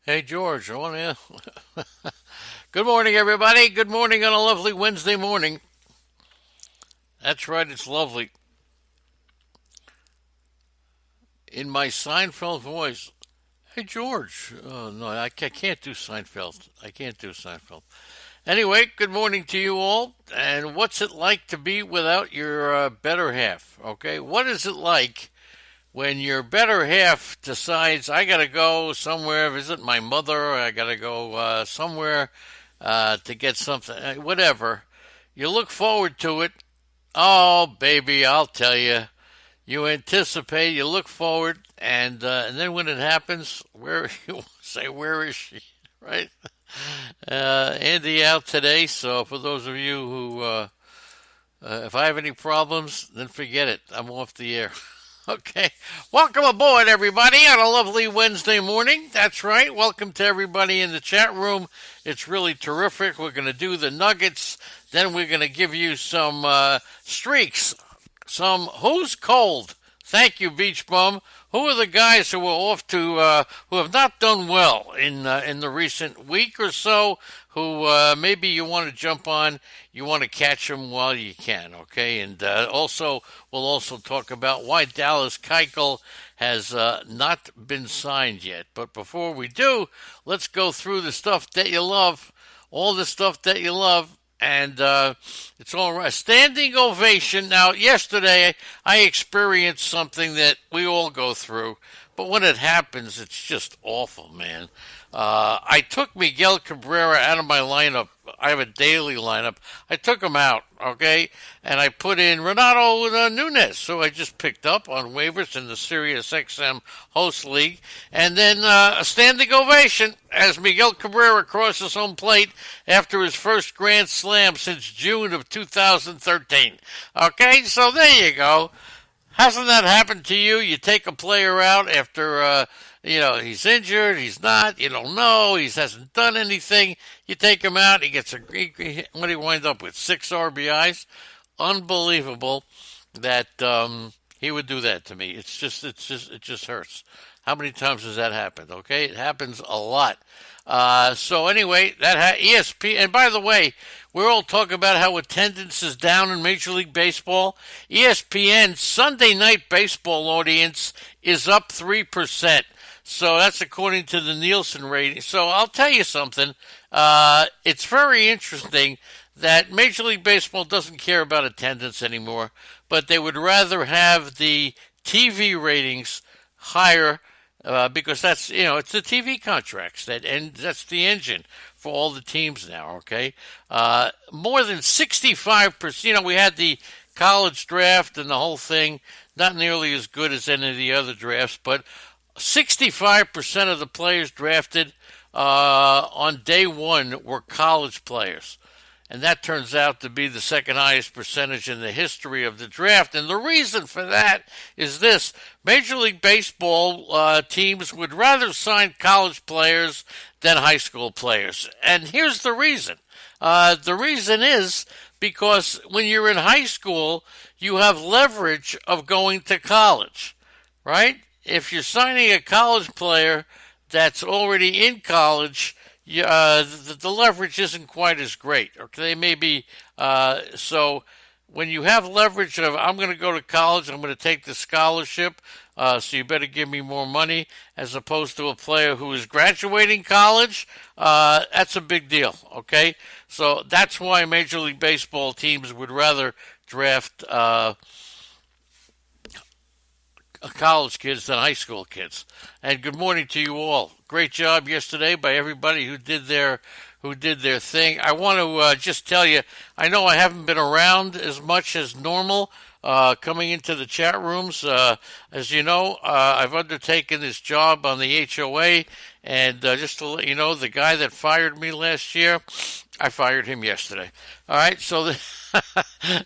Hey, George, I want to. Good morning, everybody. Good morning on a lovely Wednesday morning. That's right, it's lovely. In my Seinfeld voice. Hey, George. No, I can't do Seinfeld. I can't do Seinfeld. Anyway, good morning to you all. And what's it like to be without your better half? Okay, what is it like when your better half decides I gotta go somewhere visit my mother, or I gotta go somewhere to get something, whatever. You look forward to it. Oh, baby, I'll tell you. You anticipate, you look forward, and then when it happens, where you say, "Where is she?" Right? Andy out today, so for those of you who, if I have any problems, then forget it. I'm off the air. Okay. Welcome aboard, everybody, on a lovely Wednesday morning. That's right. Welcome to everybody in the chat room. It's really terrific. We're going to do the nuggets. Then we're going to give you some streaks. Some who's cold. Thank you, Beach Bum. Who are the guys who are off to who have not done well in the recent week or so? Who maybe you want to jump on, you want to catch them while you can, okay? And also, we'll also talk about why Dallas Keuchel has not been signed yet. But before we do, let's go through the stuff that you love, all the stuff that you love. And it's all right. Standing ovation. Now, yesterday I experienced something that we all go through, but when it happens, it's just awful, man. I took Miguel Cabrera out of my lineup. I have a daily lineup. I took him out, okay, and I put in Renato Nunez, who I just picked up on waivers in the Sirius XM host league, and then a standing ovation as Miguel Cabrera crosses home plate after his first Grand Slam since June of 2013. Okay, so there you go. Hasn't that happened to you? You take a player out after, he's injured, he's not, you don't know, he hasn't done anything. You take him out, he gets what do you wind up with? 6 RBIs? Unbelievable that he would do that to me. It just hurts. How many times has that happened? Okay, it happens a lot. So anyway, ESP. And by the way, we're all talking about how attendance is down in Major League Baseball. ESPN Sunday Night Baseball audience is up 3%. So that's according to the Nielsen rating. So I'll tell you something. It's very interesting that Major League Baseball doesn't care about attendance anymore, but they would rather have the TV ratings higher because that's it's the TV contracts and that's the engine for all the teams now. Okay, more than 65%. We had the college draft and the whole thing, not nearly as good as any of the other drafts, but 65% of the players drafted on day one were college players. And that turns out to be the second highest percentage in the history of the draft. And the reason for that is this. Major League Baseball teams would rather sign college players than high school players. And here's the reason. The reason is because when you're in high school, you have leverage of going to college, right? If you're signing a college player that's already in college, the leverage isn't quite as great. Okay, maybe so. When you have leverage of I'm going to go to college, I'm going to take the scholarship, so you better give me more money, as opposed to a player who is graduating college. That's a big deal. Okay, so that's why Major League Baseball teams would rather draft college kids than high school kids. And good morning to you all. Great job yesterday by everybody who did their thing. I want to just tell you, I know I haven't been around as much as normal coming into the chat rooms. As you know, I've undertaken this job on the HOA, and just to let you know, the guy that fired me last year, I fired him yesterday. All right, so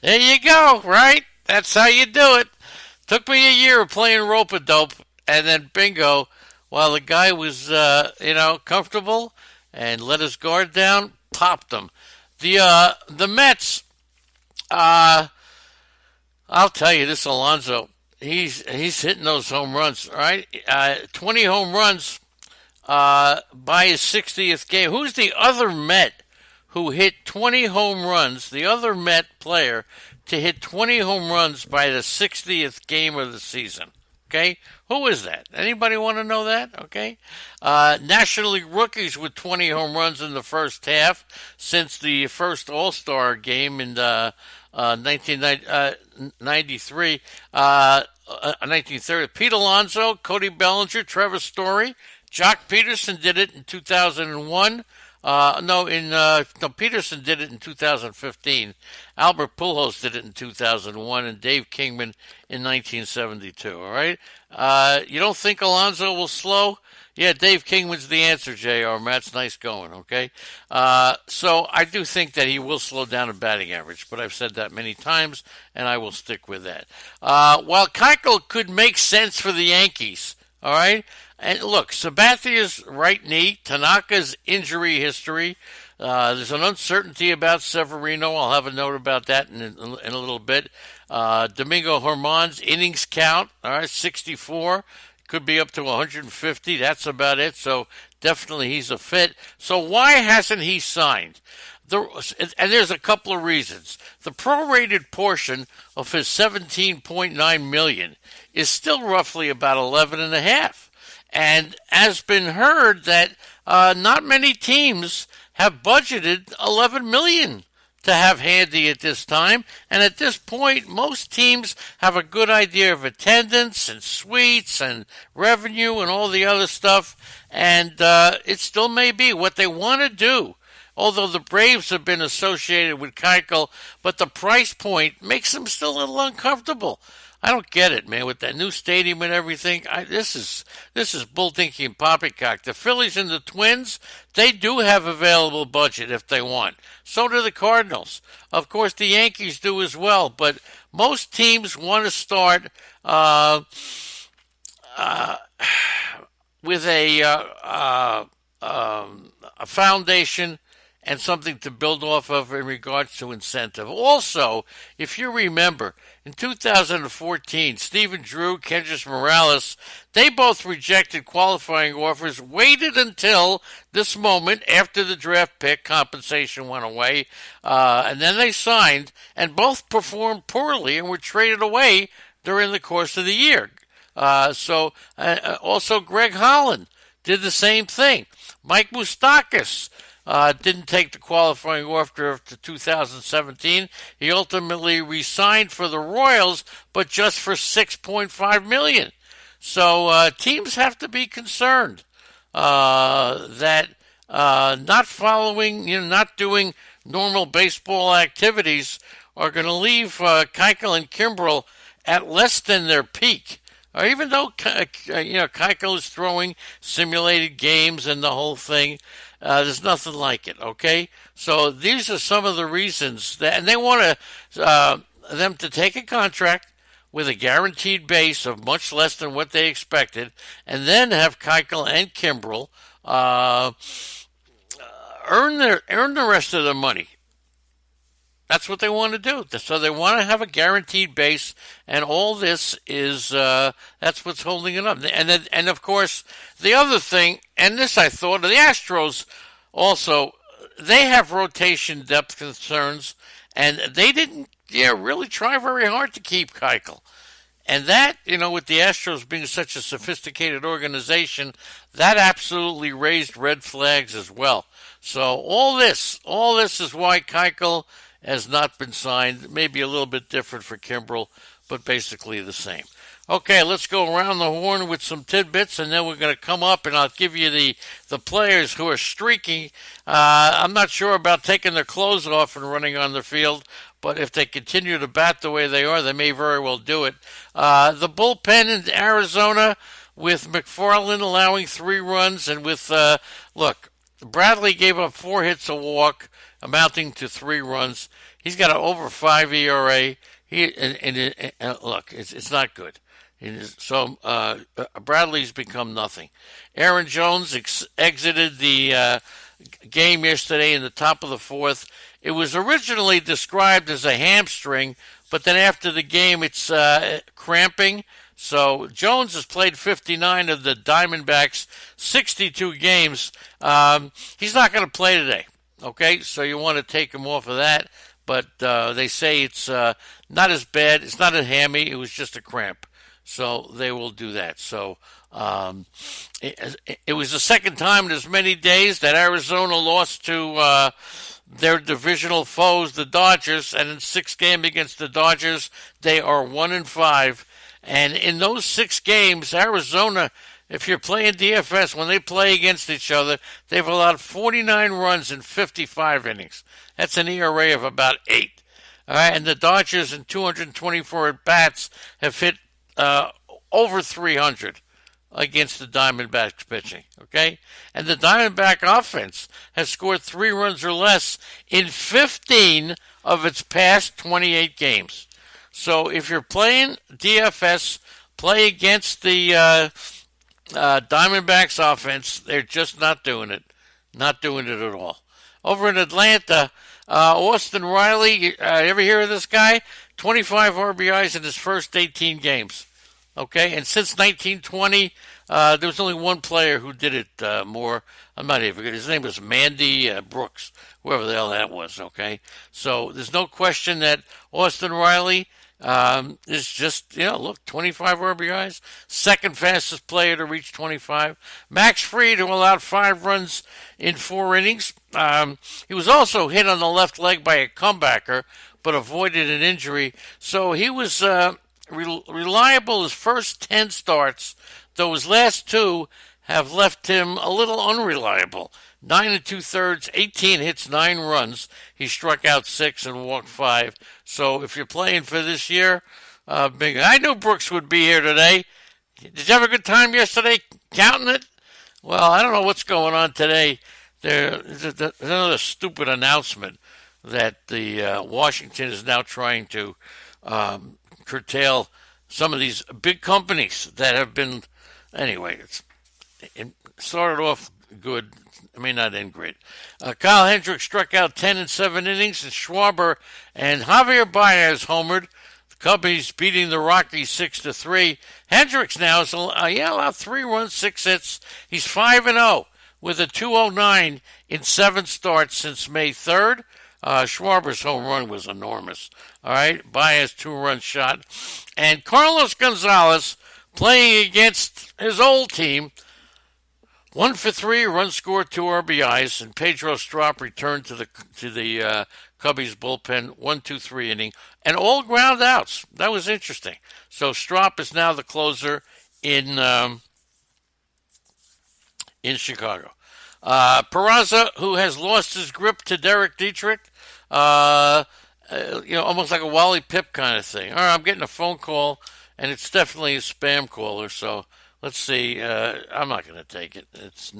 there you go, right? That's how you do it. Took me a year of playing rope-a-dope, and then bingo, while the guy was, comfortable and let his guard down, popped him. The Mets, I'll tell you, this Alonso, he's hitting those home runs, right? 20 home runs by his 60th game. Who's the other Met who hit 20 home runs? The other Met player to hit 20 home runs by the 60th game of the season. Okay, who is that? Anybody want to know that? Okay, National League rookies with 20 home runs in the first half since the first All-Star game in 1993, 1930. Pete Alonso, Cody Bellinger, Trevor Story, Jock Peterson did it in 2001. Peterson did it in 2015. Albert Pujols did it in 2001, and Dave Kingman in 1972. All right, you don't think Alonso will slow? Yeah, Dave Kingman's the answer, J.R. Matt's nice going, okay? So I do think that he will slow down in batting average, but I've said that many times, and I will stick with that. While Keuchel could make sense for the Yankees, all right? And look, Sabathia's right knee, Tanaka's injury history. There's an uncertainty about Severino. I'll have a note about that in a little bit. Domingo Germán's innings count, all right, 64. Could be up to 150. That's about it. So definitely he's a fit. So why hasn't he signed? And there's a couple of reasons. The prorated portion of his $17.9 million is still roughly about 11 and a half. And has been heard that not many teams have budgeted $11 million to have handy at this time. And at this point, most teams have a good idea of attendance and suites and revenue and all the other stuff. And it still may be what they want to do. Although the Braves have been associated with Keuchel, but the price point makes them still a little uncomfortable. I don't get it, man, with that new stadium and everything. This is bull dinky and poppycock. The Phillies and the Twins, they do have available budget if they want. So do the Cardinals. Of course, the Yankees do as well. But most teams want to start with a foundation and something to build off of in regards to incentive. Also, if you remember, in 2014, Stephen Drew, Kendrys Morales, they both rejected qualifying offers, waited until this moment after the draft pick compensation went away, and then they signed, and both performed poorly and were traded away during the course of the year. Also Greg Holland did the same thing. Mike Moustakas didn't take the qualifying offer after 2017. He ultimately resigned for the Royals, but just for $6.5 million. So teams have to be concerned that not following, not doing normal baseball activities are going to leave Keuchel and Kimbrel at less than their peak. Or even though Keuchel is throwing simulated games and the whole thing, there's nothing like it, okay? So these are some of the reasons and they want them to take a contract with a guaranteed base of much less than what they expected, and then have Keuchel and Kimbrel earn the rest of their money. That's what they want to do. So they want to have a guaranteed base, and all this is that's what's holding it up. And of course, the other thing, and this I thought, the Astros also, they have rotation depth concerns, and they didn't really try very hard to keep Keuchel. And that, with the Astros being such a sophisticated organization, that absolutely raised red flags as well. So all this is why Keuchel has not been signed. Maybe a little bit different for Kimbrel, but basically the same. Okay, let's go around the horn with some tidbits, and then we're going to come up and I'll give you the players who are streaking. I'm not sure about taking their clothes off and running on the field, but if they continue to bat the way they are, they may very well do it. The bullpen in Arizona, with McFarland allowing 3 runs, and with, Bradley gave up 4 hits, a walk, amounting to 3 runs. He's got an over 5 ERA. It's not good. So Bradley's become nothing. Aaron Jones exited the game yesterday in the top of the 4th. It was originally described as a hamstring, but then after the game it's cramping. So Jones has played 59 of the Diamondbacks' 62 games. He's not going to play today. Okay, so you want to take him off of that. But they say it's not as bad. It's not a hammy. It was just a cramp. So they will do that. So it was the second time in as many days that Arizona lost to their divisional foes, the Dodgers. And in 6 games against the Dodgers, they are 1-5. And in those 6 games, Arizona, if you're playing DFS, when they play against each other, they've allowed 49 runs in 55 innings. That's an ERA of about 8. All right, and the Dodgers in 224 at-bats have hit over 300 against the Diamondbacks pitching, okay? And the Diamondback offense has scored 3 runs or less in 15 of its past 28 games. So if you're playing DFS, play against the Diamondbacks offense. They're just not doing it. Not doing it at all. Over in Atlanta, Austin Riley, ever hear of this guy? 25 RBIs in his first 18 games. Okay, and since 1920, there was only one player who did it more. I'm not even. His name was Mandy Brooks, whoever the hell that was. Okay, so there's no question that Austin Riley is just, look, 25 RBIs, second fastest player to reach 25. Max Fried, who allowed 5 runs in 4 innings. He was also hit on the left leg by a comebacker, but avoided an injury. So he was reliable his first 10 starts, though his last 2 have left him a little unreliable. 9 2/3, 18 hits, 9 runs. He struck out 6 and walked 5. So if you're playing for this year, I knew Brooks would be here today. Did you have a good time yesterday counting it? Well, I don't know what's going on today. There's another stupid announcement that the Washington is now trying to curtail some of these big companies that have been. Anyway, it started off good. I mean, not end great. Kyle Hendricks struck out 10 in 7 innings, and Schwarber and Javier Baez homered. The Cubbies beating the Rockies 6-3. Hendricks now is allowed 3 runs, 6 hits. He's 5-0 with a 209 in 7 starts since May 3rd. Schwarber's home run was enormous. All right, Baez 2-run shot, and Carlos Gonzalez playing against his old team. 1 for 3, run scored, 2 RBIs, and Pedro Strop returned to the Cubbies bullpen, 1-2-3 inning, and all ground outs. That was interesting. So Strop is now the closer in Chicago. Peraza, who has lost his grip to Derek Dietrich, almost like a Wally Pipp kind of thing. All right, I'm getting a phone call, and it's definitely a spam caller, so let's see. I'm not going to take it. It's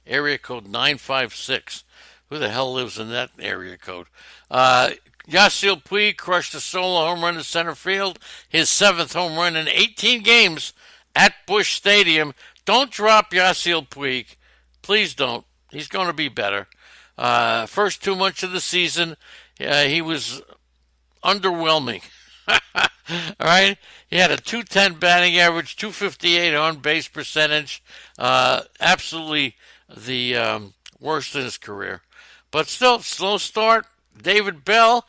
area code 956. Who the hell lives in that area code? Yasiel Puig crushed a solo home run in center field, his 7th home run in 18 games at Busch Stadium. Don't drop Yasiel Puig. Please don't. He's going to be better. First 2 months of the season, he was underwhelming. All right? He had a 210 batting average, 258 on base percentage. Absolutely the worst in his career. But still, slow start. David Bell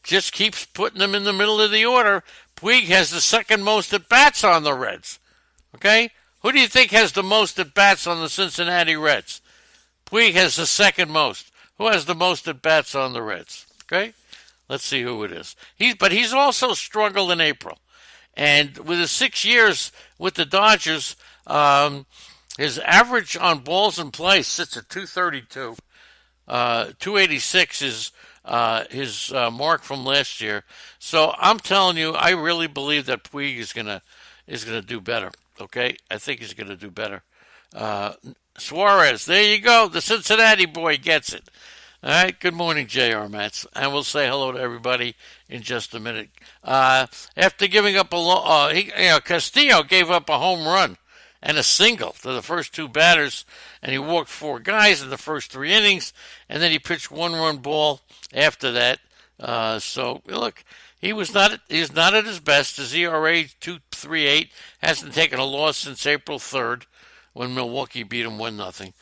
just keeps putting them in the middle of the order. Puig has the second most at-bats on the Reds. Okay? Who do you think has the most at-bats on the Cincinnati Reds? Puig has the second most. Who has the most at-bats on the Reds? Okay? Let's see who it is. He's also struggled in April. And with his 6 years with the Dodgers, his average on balls in play sits at 232. 286 is his mark from last year. So I'm telling you, I really believe that Puig is gonna do better. Okay, I think he's gonna do better. Suarez, there you go. The Cincinnati boy gets it. All right, good morning, J.R. Matz, and we'll say hello to everybody in just a minute. After giving up Castillo gave up a home run and a single to the first 2 batters, and he walked 4 guys in the first 3 innings, and then he pitched 1-run ball after that. So look, he's not at his best. His ERA 2.38 hasn't taken a loss since April 3rd when Milwaukee beat him 1-0.